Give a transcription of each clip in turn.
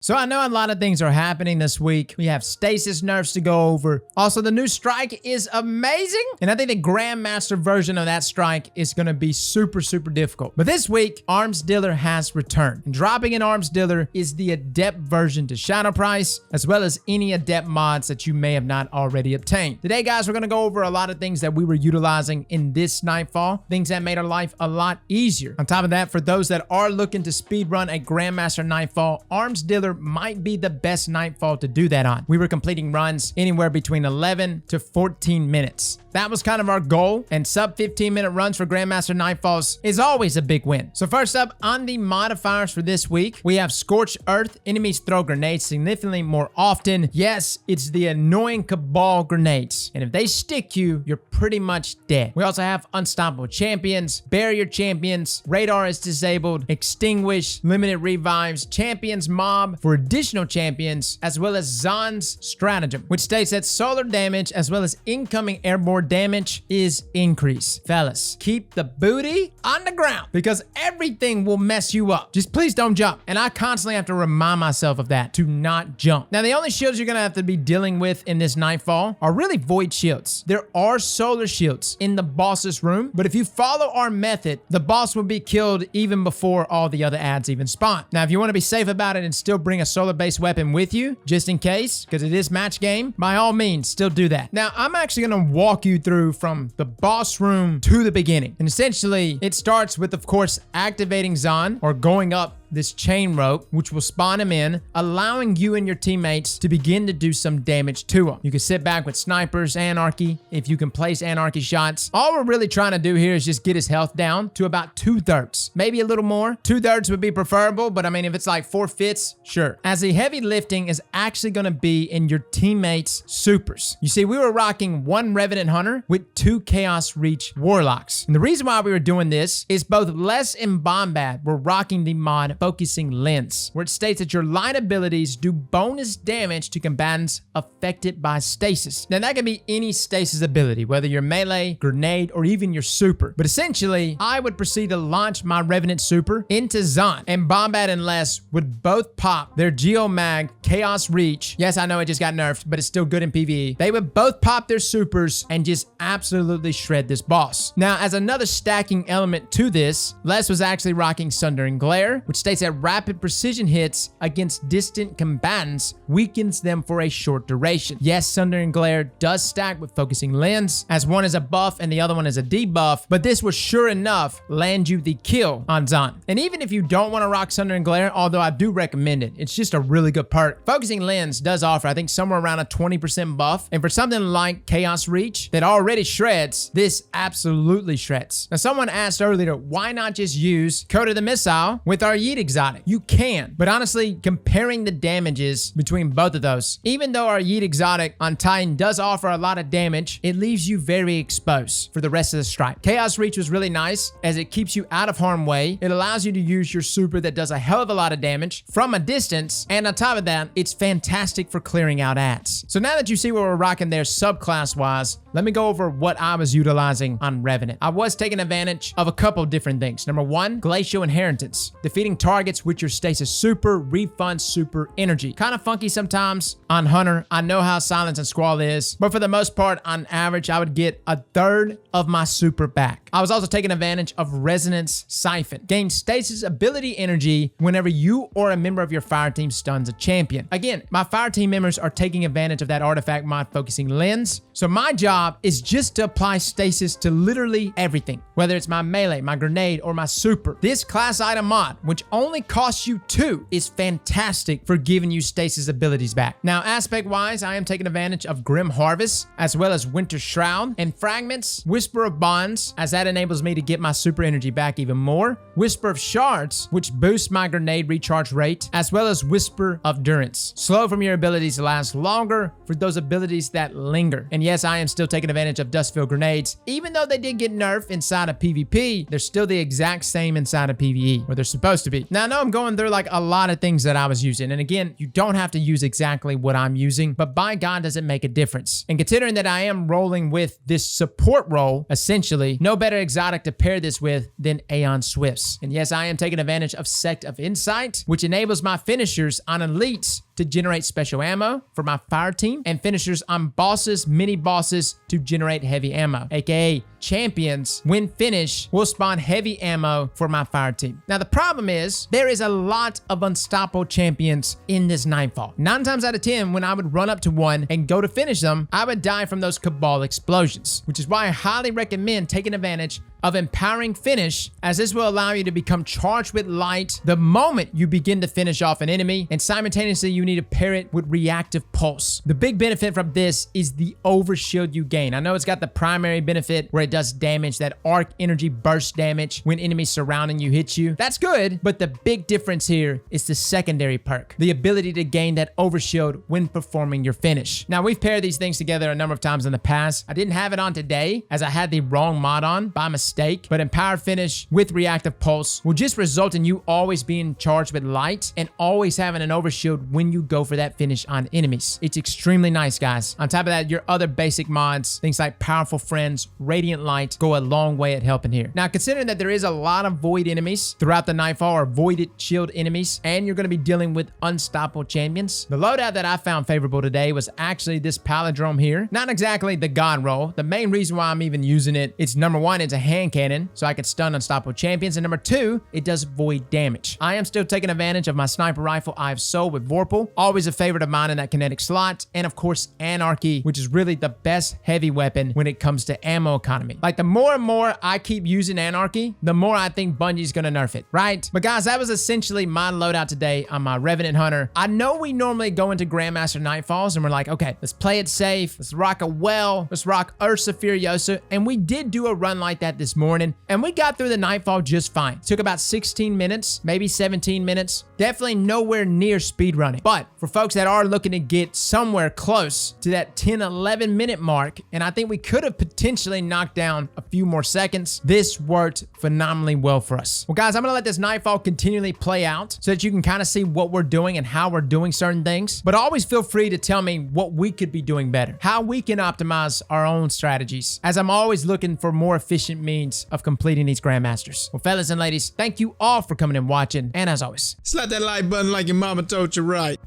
So I know a lot of things are happening this week. We have stasis nerfs to go over. Also, the new strike is amazing. And I think the Grandmaster version of that strike is going to be super, super difficult. But this week, Arms Dealer has returned. And dropping in Arms Dealer is the Adept version to Shadow Price, as well as any Adept mods that you may have not already obtained. Today, guys, we're going to go over a lot of things that we were utilizing in this Nightfall, things that made our life a lot easier. On top of that, for those that are looking to speedrun a Grandmaster Nightfall, Arms Dealer might be the best Nightfall to do that on. We were completing runs anywhere between 11 to 14 minutes. That was kind of our goal, and sub 15-minute runs for Grandmaster Nightfalls is always a big win. So first up, on the modifiers for this week, we have Scorched Earth. Enemies throw grenades significantly more often. Yes, it's the annoying Cabal grenades, and if they stick you, you're pretty much dead. We also have Unstoppable Champions, Barrier Champions, Radar is disabled, Extinguish, Limited Revives, Champions Mob for additional champions, as well as Zahn's Stratagem, which states that solar damage as well as incoming airborne damage is increased. Fellas, keep the booty on the ground because everything will mess you up. Just please don't jump. And I constantly have to remind myself of that, to not jump. Now, the only shields you're gonna have to be dealing with in this Nightfall are really void shields. There are solar shields in the boss's room, but if you follow our method, the boss will be killed even before all the other ads even spawn. Now, if you want to be safe about it and still bring a solar-based weapon with you, just in case, because it is match game, by all means, still do that. Now, I'm actually gonna walk you through from the boss room to the beginning. And essentially, it starts with, of course, activating Zahn or going up this chain rope, which will spawn him in, allowing you and your teammates to begin to do some damage to him. You can sit back with snipers, anarchy, if you can place anarchy shots. All we're really trying to do here is just get his health down to about 2/3, maybe a little more. 2/3 would be preferable, but I mean, if it's like 4/5, sure. As the heavy lifting is actually going to be in your teammates' supers. You see, we were rocking 1 Revenant Hunter with 2 Chaos Reach Warlocks. And the reason why we were doing this is both Les and Bombad were rocking the mod Focusing Lens, where it states that your light abilities do bonus damage to combatants affected by stasis. Now, that can be any stasis ability, whether you're melee, grenade, or even your super. But essentially, I would proceed to launch my Revenant super into Zahn, and Bombad and Les would both pop their Geomag Chaos Reach. Yes, I know it just got nerfed, but it's still good in PvE. They would both pop their supers and just absolutely shred this boss. Now, as another stacking element to this, Les was actually rocking Sundering Glare, which states that rapid precision hits against distant combatants weakens them for a short duration. Yes, Sundering Glare does stack with Focusing Lens, as one is a buff and the other one is a debuff, but this will sure enough land you the kill on Zahn. And even if you don't want to rock Sundering Glare, although I do recommend it, it's just a really good perk. Focusing Lens does offer, I think, somewhere around a 20% buff, and for something like Chaos Reach that already shreds, this absolutely shreds. Now, someone asked earlier, why not just use Coda the Missile with our Yeet Exotic? You can, but honestly, comparing the damages between both of those, even though our Yeet Exotic on Titan does offer a lot of damage, it leaves you very exposed for the rest of the strike. Chaos Reach was really nice as it keeps you out of harm way. It allows you to use your super that does a hell of a lot of damage from a distance, and on top of that, it's fantastic for clearing out ads. So now that you see what we're rocking there subclass wise, let me go over what I was utilizing on Revenant. I was taking advantage of a couple different things. Number one, Glacial Inheritance. Defeating targets with your stasis super, refund super energy. Kind of funky sometimes on Hunter. I know how Silence and Squall is, but for the most part, on average, I would get 1/3 of my super back. I was also taking advantage of Resonance Siphon. Gain stasis ability energy whenever you or a member of your fire team stuns a champion. Again, my fire team members are taking advantage of that artifact mod Focusing Lens, so my job is just to apply stasis to literally everything, whether it's my melee, my grenade, or my super. This class item mod, which only costs you 2, is fantastic for giving you stasis abilities back. Now, aspect wise, I am taking advantage of Grim Harvest, as well as Winter Shroud, and Fragments, Whisper of Bonds, as that enables me to get my super energy back even more, Whisper of Shards, which boosts my grenade recharge rate, as well as Whisper of Durance. Slow from your abilities to last longer for those abilities that linger. And yes, I am still taking advantage of Dustfield grenades. Even though they did get nerfed inside of PvP, they're still the exact same inside of PvE, or they're supposed to be. Now, I know I'm going through like a lot of things that I was using, and again, you don't have to use exactly what I'm using, but by God, does it make a difference. And considering that I am rolling with this support role, essentially, no better better exotic to pair this with than Aeon Swifts. And yes, I am taking advantage of Sect of Insight, which enables my finishers on elites to generate special ammo for my fire team, and finishers on bosses, mini bosses to generate heavy ammo, aka champions, when finished, will spawn heavy ammo for my fire team. Now, the problem is there is a lot of unstoppable champions in this Nightfall. 9 times out of 10, when I would run up to one and go to finish them, I would die from those Cabal explosions, which is why I highly recommend taking advantage of Empowering Finish, as this will allow you to become charged with light the moment you begin to finish off an enemy, and simultaneously you need to pair it with Reactive Pulse. The big benefit from this is the overshield you gain. I know it's got the primary benefit where it does damage, that arc energy burst damage when enemies surrounding you hit you. That's good, but the big difference here is the secondary perk, the ability to gain that overshield when performing your finish. Now, we've paired these things together a number of times in the past. I didn't have it on today as I had the wrong mod on by mistake, but Empowered Finish with Reactive Pulse will just result in you always being charged with light and always having an overshield when you go for that finish on enemies. It's extremely nice, guys. On top of that, your other basic mods, things like Powerful Friends, Radiant Light, go a long way at helping here. Now, considering that there is a lot of void enemies throughout the Nightfall, or voided shield enemies, and you're going to be dealing with unstoppable champions, the loadout that I found favorable today was actually this Palindrome here. Not exactly the God roll. The main reason why I'm even using it, it's number one, it's a hand cannon, so I can stun unstoppable champions, and number two, it does void damage. I am still taking advantage of my sniper rifle I've sold with Vorpal, always a favorite of mine in that kinetic slot, and of course Anarchy, which is really the best heavy weapon when it comes to ammo economy. Like, the more and more I keep using Anarchy, the more I think Bungie's gonna nerf it, right? But guys, that was essentially my loadout today on my Revenant Hunter. I know we normally go into Grandmaster Nightfalls and we're like, okay, let's play it safe, let's rock a well, let's rock Ursa Furiosa, and we did do a run like that this morning, and we got through the Nightfall just fine. It took about 16 minutes, maybe 17 minutes. Definitely nowhere near speed running. But for folks that are looking to get somewhere close to that 10-11 minute mark, and I think we could have potentially knocked down a few more seconds, this worked phenomenally well for us. Well, guys, I'm gonna let this Nightfall continually play out so that you can kind of see what we're doing and how we're doing certain things. But always feel free to tell me what we could be doing better, how we can optimize our own strategies, as I'm always looking for more efficient means of completing these Grandmasters. Well, fellas and ladies, thank you all for coming and watching, and as always, slap that like button like your mama told you right.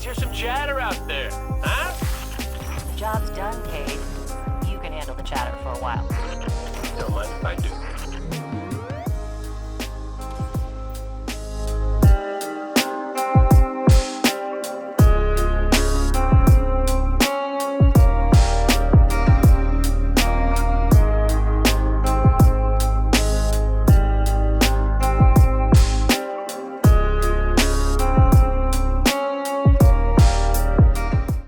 Let's hear some chatter out there, huh? Job's done, Kayden.